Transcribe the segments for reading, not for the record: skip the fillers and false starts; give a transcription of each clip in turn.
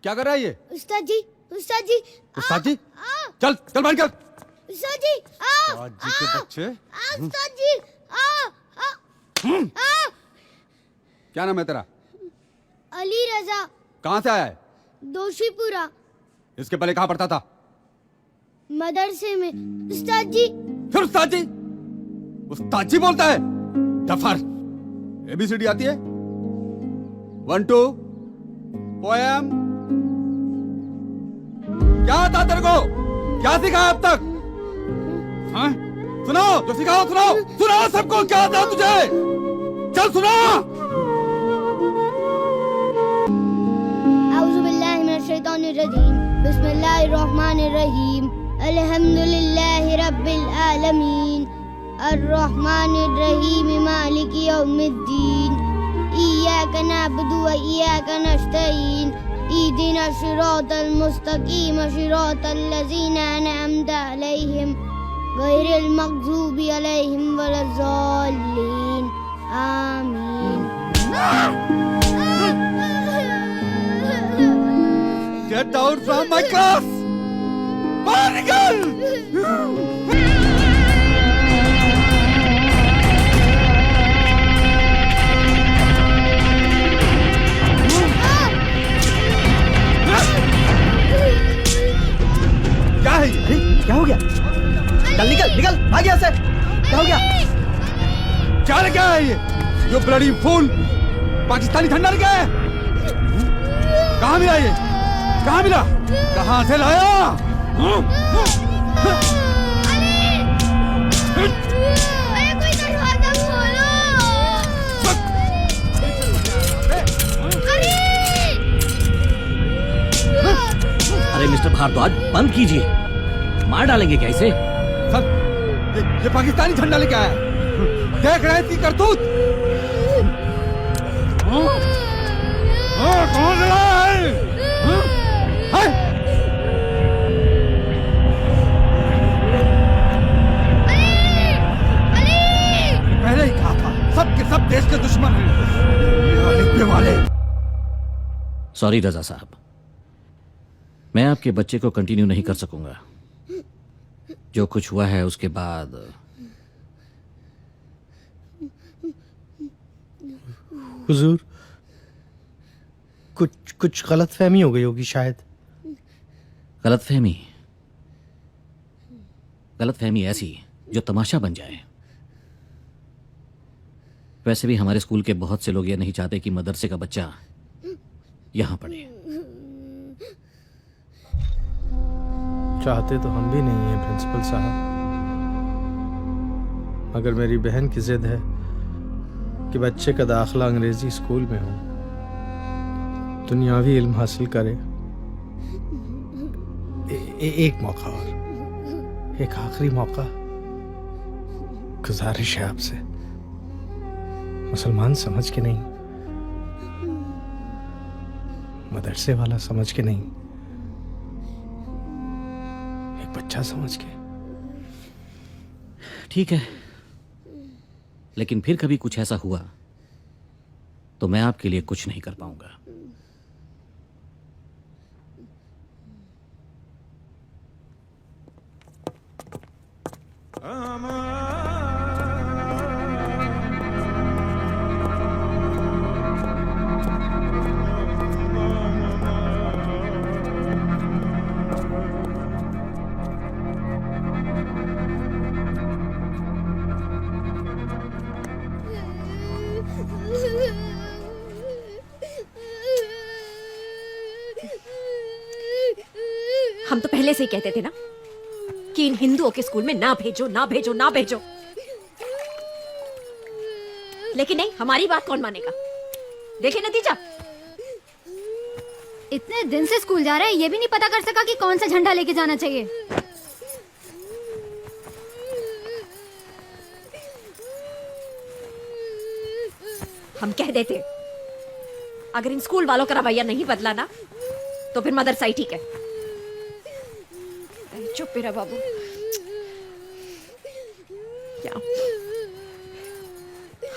क्या कर रहा है ये? उस्ताद जी, उस्ताद जी, उस्ताद जी, चल चल बंद कर। उस्ताद जी, उस्ताद जी के बच्चे। उस्ताद जी, क्या नाम है तेरा? अली रजा। कहाँ से आया है? दोषीपुरा। इसके पहले कहाँ पढ़ता था? मदरसे में। उस्ताद जी। फिर उस्ताद जी? उस्ताद जी बोलता है? डफर। ABCD आती है? 1 2 पोएम। क्या आता तेरे को? क्या सिखाया अब तक? हाँ? सुनाओ, जो सिखाओ सुनाओ, सुनाओ सबको, क्या आता तुझे? चल सुनाओ। औज़ुबिल्लाहि मिनश्शैतानिर्रजीम। बिस्मिल्लाहिर्रहमानिर्रहीम। अल्हम्दुलिल्लाहि रब्बिल आलमीन। अर्रहमानिर्रहीम मालिकि यौमिद्दीन। इय्याका नअबुदु व इय्याका नस्तईन। इहदिना सिरातल मुस्तकीम सिरातल लज़ीना अनअमता अलैहिम गैरिल मग़ज़ूबि अलैहिम वलज़्ज़ालिन। आमीन। Get out from my class! बाहर निकल! क्या है ये? अरे क्या हो गया? चल निकल निकल भाग यहाँ से। क्या हो गया? क्या लेके आया ये? यो ब्लडी फूल! पाकिस्तानी झंडा लेके आया? कहाँ मिला ये? कहाँ मिला? कहाँ से लाया? कोई दरवाजा खोलो। अरे मिस्टर भारद्वाज बंद कीजिए, मार डालेंगे क्या इसे? सर, ये पाकिस्तानी झंडा लेके आया। देख रहे थी करतूत? कौन से लाया है? पहले ही कहा था, सब के सब देश के दुश्मन हैं। लिखने वाले। सॉरी रजा साहब, मैं आपके बच्चे को कंटिन्यू नहीं कर सकूंगा। जो कुछ हुआ है उसके बाद हुजूर, कुछ गलतफहमी हो गई होगी शायद। गलतफहमी ऐसी जो तमाशा बन जाए। वैसे भी हमारे स्कूल के बहुत से लोग ये नहीं चाहते कि मदरसे का बच्चा यहां पढ़े। चाहते तो हम भी नहीं हैं प्रिंसिपल साहब, मगर मेरी बहन की जिद है कि बच्चे का दाखिला अंग्रेजी स्कूल में हो, दुनियावी इल्म हासिल करे। एक मौका और, एक आखिरी मौका। गुजारिश है आपसे, मुसलमान समझ के नहीं, मदरसे वाला समझ के नहीं, एक बच्चा समझ के। ठीक है, लेकिन फिर कभी कुछ ऐसा हुआ तो मैं आपके लिए कुछ नहीं कर पाऊंगा। हम तो पहले से ही कहते थे ना कि इन हिंदुओं के स्कूल में ना भेजो ना भेजो ना भेजो, लेकिन नहीं, हमारी बात कौन मानेगा? देखे नतीजा। इतने दिन से स्कूल जा रहा है, ये भी नहीं पता कर सका कि कौन सा झंडा लेके जाना चाहिए। हम कह देते, अगर इन स्कूल वालों का रवैया नहीं बदला ना तो फिर मदरसा ही ठीक है। चुप रहा बाबू। क्या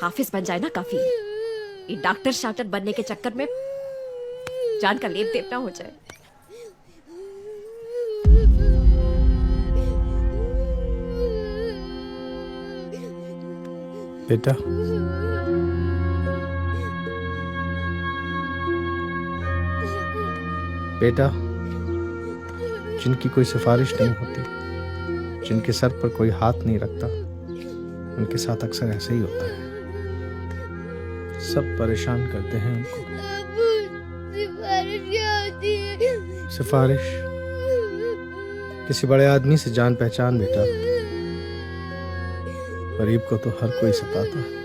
हाफिज बन जाए ना काफी। ये डॉक्टर शाक्टर बनने के चक्कर में जान का लेप देप ना हो जाए। बेटा, बेटा, जिनकी कोई सिफारिश नहीं होती, जिनके सर पर कोई हाथ नहीं रखता, उनके साथ अक्सर ऐसे ही होता है। सब परेशान करते हैं उनको। सिफारिश क्या होती है? सिफारिश किसी बड़े आदमी से जान पहचान बेटा। गरीब को तो हर कोई सताता है।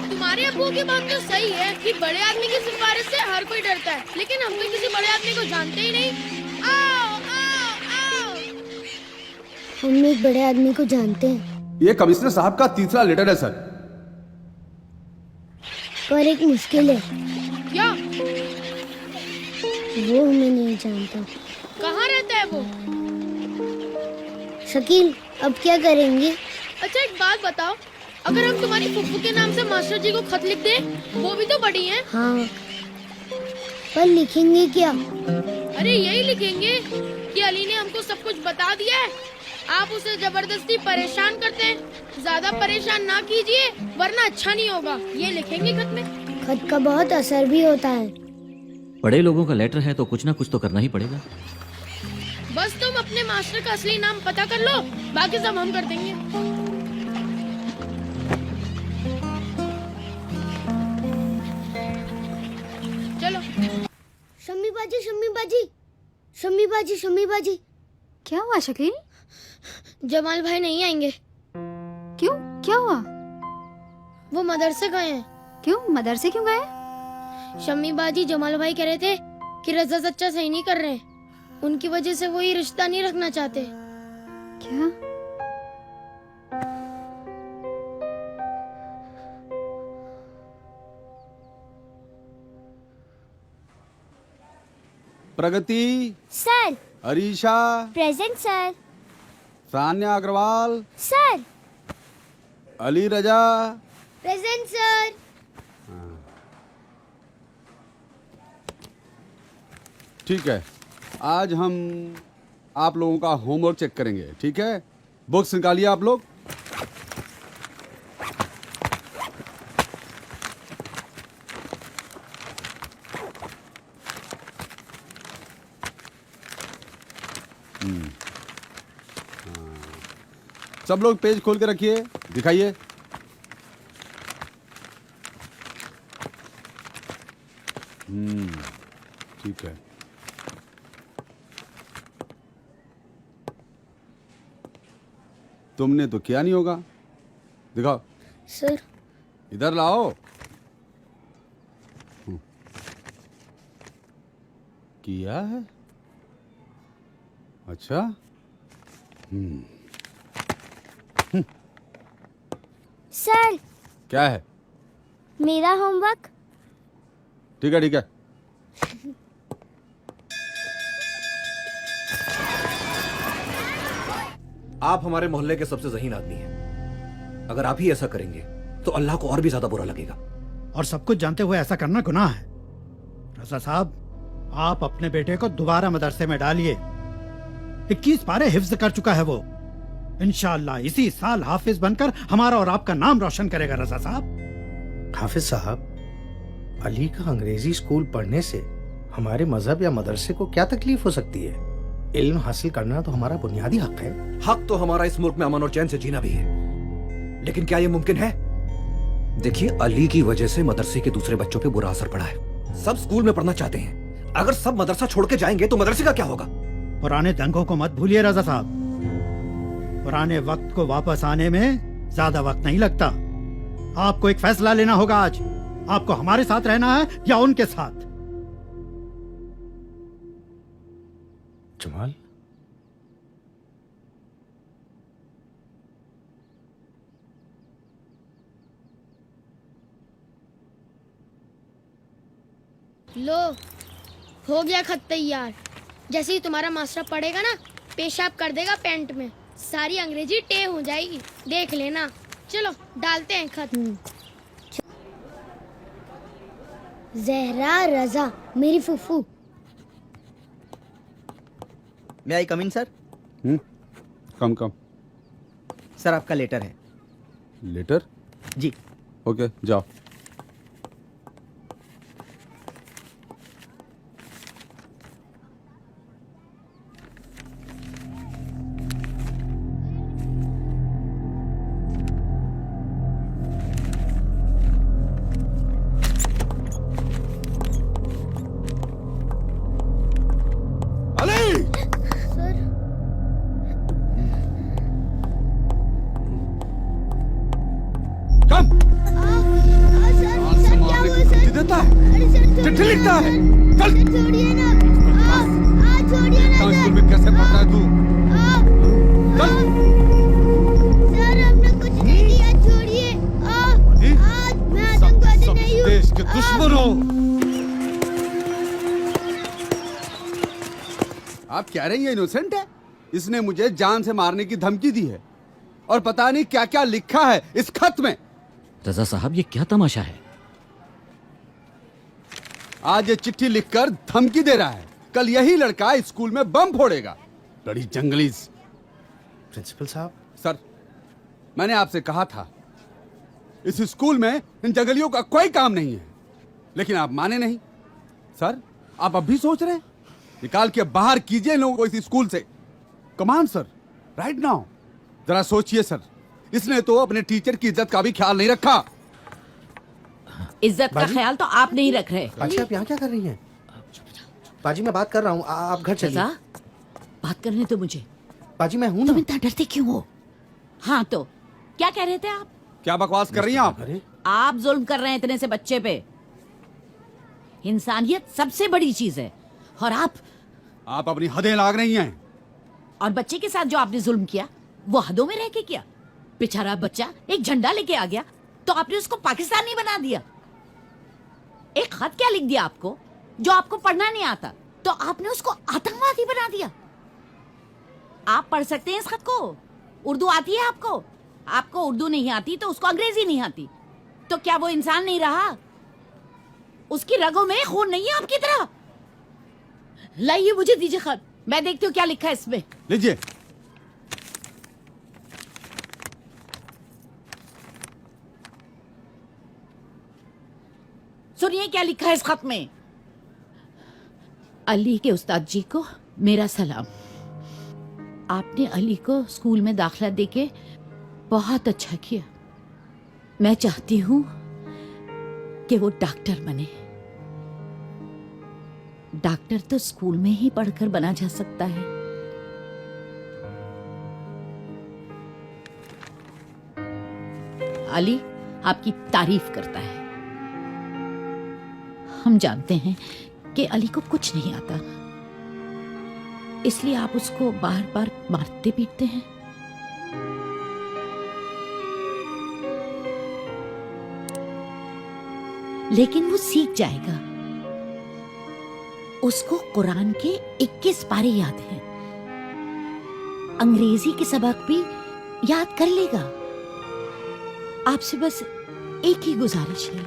तुम्हारे अब्बू की बात तो सही है कि बड़े आदमी की सिफारिश से हर कोई डरता है, लेकिन हम तो किसी बड़े आदमी को जानते ही नहीं। आओ, आओ, आओ। हम एक बड़े आदमी को जानते हैं, ये कमिश्नर साहब का तीसरा लेटर है सर। पर एक मुश्किल है, क्या? वो हमें नहीं जानता। कहाँ रहता है वो? शकील, अब क्या करेंगे? अच्छा एक बात बताओ, अगर हम तुम्हारी फुफ्फू के नाम से मास्टर जी को खत लिख दें, वो भी तो बड़ी हैं। हाँ, पर लिखेंगे क्या? अरे यही लिखेंगे कि अली ने हमको सब कुछ बता दिया है, आप उसे जबरदस्ती परेशान करते हैं। ज्यादा परेशान ना कीजिए वरना अच्छा नहीं होगा, ये लिखेंगे खत में। खत का बहुत असर भी होता है। बड़े लोगों का लेटर है तो कुछ ना कुछ तो करना ही पड़ेगा। बस तुम अपने मास्टर का असली नाम पता कर लो, बाकी सब हम कर देंगे। चलो। शम्मी बाजी, शम्मी बाजी, शम्मी बाजी, शम्मी बाजी। क्या हुआ शकील? जमाल भाई नहीं आएंगे। क्यों, क्या हुआ? वो मदरसे गए हैं। क्यों, मदरसे क्यों गए? शम्मी बाजी जमाल भाई कह रहे थे कि रजा चचा सही नहीं कर रहे, उनकी वजह से वो ये रिश्ता नहीं रखना चाहते। क्या? Pragati, sir. Arisha, present sir. Sanya Agarwal, sir. Ali Raza, present sir. ठीक है। आज हम आप लोगों का होमवर्क चेक करेंगे, ठीक है? बुक्स निकालिए आप लोग। सब लोग पेज खोल के रखिए, दिखाइए। ठीक है। तुमने तो किया नहीं होगा, दिखाओ। सर, इधर लाओ। किया है? अच्छा। सर, क्या है? मेरा होमवर्क। ठीक है, ठीक है। आप हमारे मोहल्ले के सबसे ज़हीन आदमी हैं। अगर आप ही ऐसा करेंगे तो अल्लाह को और भी ज्यादा बुरा लगेगा। और सब कुछ जानते हुए ऐसा करना गुनाह है। रजा साहब, आप अपने बेटे को दोबारा मदरसे में डालिए। 21 पारे हिफ्ज कर चुका है वो। इंशाअल्लाह इसी साल हाफिज बनकर हमारा और आपका नाम रोशन करेगा। रजा साहब। हाफिज साहब, अली का अंग्रेजी स्कूल पढ़ने से हमारे मजहब या मदरसे को क्या तकलीफ हो सकती है? इल्म हासिल करना तो हमारा बुनियादी हक है। हक तो हमारा इस मुल्क में अमन और चैन से जीना भी है, लेकिन क्या यह मुमकिन है? देखिए, अली की वजह से मदरसे के दूसरे बच्चों पे बुरा असर पड़ा है। सब स्कूल में पढ़ना चाहते हैं, अगर सब मदरसा छोड़ के जाएंगे तो मदरसे का क्या होगा? पुराने दंगों को मत भूलिए रजा साहब। पुराने वक्त को वापस आने में ज्यादा वक्त नहीं लगता। आपको एक फैसला लेना होगा आज। आपको हमारे साथ रहना है या उनके साथ? जमाल, लो, हो गया खत तैयार। जैसे ही तुम्हारा मास्टर पढ़ेगा ना, पेशाब कर देगा पैंट में, सारी अंग्रेजी टे हो जाएगी, देख लेना। चलो डालते हैं खत। जहरा रजा मेरी फूफू। मे आई कम इन सर? कम सर आपका लेटर है। लेटर? जी। ओके जाओ। सर कम सर सर क्या हुआ सर? देता है, अरे सर चिट्ठी लिखता है। चल सर छोड़िए ना। छोड़िए ना स्कूल सर। में कैसे पढ़ रहा है तू? चल। सर हमने कुछ नहीं किया, छोड़िए। मैं आतंकवादी नहीं हूँ। देश के दुश्मन हो। आप कह रही हैं इनोसेंट है? इसने मुझे जान से मारने की धमकी दी है और पता नहीं क्या क्या लिखा है इस खत में। रजा साहब ये क्या तमाशा है? आज ये चिट्ठी लिखकर धमकी दे रहा है, कल यही लड़का स्कूल में बम फोड़ेगा। बड़ी जंगली। प्रिंसिपल साहब। सर, मैंने आपसे कहा था इस स्कूल में इन जंगलियों का कोई काम नहीं है, लेकिन आप माने नहीं। सर, आप अब भी सोच रहे हैं? निकाल के बाहर कीजिए इन लोगों को इस स्कूल से। कमान सर, राइट नाउ। जरा सोचिए सर, इसने तो अपने टीचर की इज्जत का भी ख्याल नहीं रखा। इज्जत का ख्याल तो आप नहीं रख रहे। बाजी आप यहाँ क्या कर रही हैं? बाजी मैं बात कर रहा हूँ, आप घर चलिए। रजा, बात करने तो मुझे। बाजी मैं हूँ तुम ना। इतना डरते क्यों हो? हाँ तो क्या कह रहे थे आप? क्या बकवास कर रही हैं आप? अरे आप जुल्म कर रहे हैं इतने से बच्चे पे। इंसानियत सबसे बड़ी चीज है और आप अपनी हदें लाग रही हैं। और बच्चे के साथ जो आपने जुल्म किया वो हदों में रह के किया। बेचारा बच्चा एक झंडा लेके आ गया तो आपने उसको पाकिस्तानी बना दिया। एक खत क्या लिख दिया आपको जो आपको पढ़ना नहीं आता, तो आपने उसको आतंकवादी बना दिया। आप पढ़ सकते हैं इस खत को, उर्दू आती है आपको? आपको उर्दू नहीं आती तो उसको अंग्रेजी नहीं आती, तो क्या वो इंसान नहीं रहा? उसकी रगों में खून नहीं है आपकी तरह? लाइए मुझे दीजिए खत, मैं देखती हूँ क्या लिखा है इसमें। लीजिए। सुनिए क्या लिखा है इस खत में। अली के उस्ताद जी को मेरा सलाम। आपने अली को स्कूल में दाखिला देके बहुत अच्छा किया। मैं चाहती हूं कि वो डॉक्टर बने। डॉक्टर तो स्कूल में ही पढ़कर बना जा सकता है। अली आपकी तारीफ करता है। हम जानते हैं कि अली को कुछ नहीं आता, इसलिए आप उसको बार बार मारते पीटते हैं। लेकिन वो सीख जाएगा। उसको कुरान के 21 पारे याद हैं। अंग्रेजी के सबक भी याद कर लेगा। आपसे बस एक ही गुजारिश है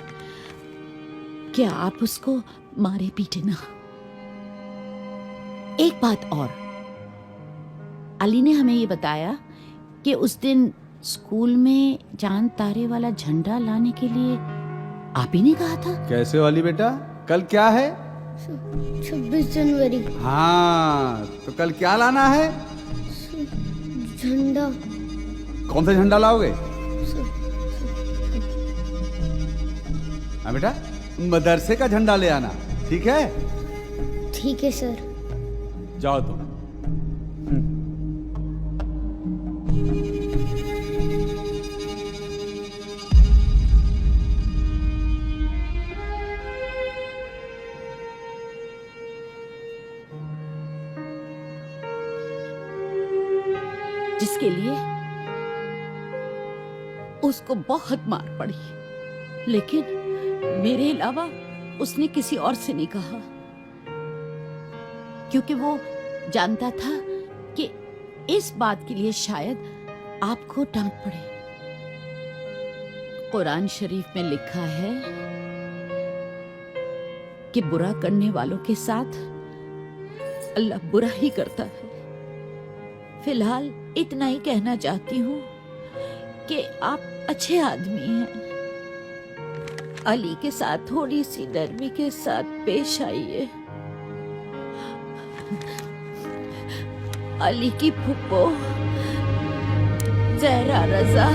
कि आप उसको मारे पीटे ना। एक बात और, अली ने हमें ये बताया कि उस दिन स्कूल में चांद तारे वाला झंडा लाने के लिए आप ही ने कहा था। कैसे वाली बेटा, कल क्या है? 26 जनवरी। हाँ, तो कल क्या लाना है? झंडा। कौन सा झंडा लाओगे? हाँ बेटा, मदरसे का झंडा ले आना, ठीक है? ठीक है सर। जाओ तुम। जिसके लिए उसको बहुत मार पड़ी, लेकिन मेरे अलावा उसने किसी और से नहीं कहा, क्योंकि वो जानता था कि इस बात के लिए शायद आपको डांट पड़े। कुरान शरीफ में लिखा है कि बुरा करने वालों के साथ अल्लाह बुरा ही करता है। फिलहाल इतना ही कहना चाहती हूँ कि आप अच्छे आदमी हैं। अली के साथ थोड़ी सी नरमी के साथ पेश आइए। अली की फुप्पो जहरा रजा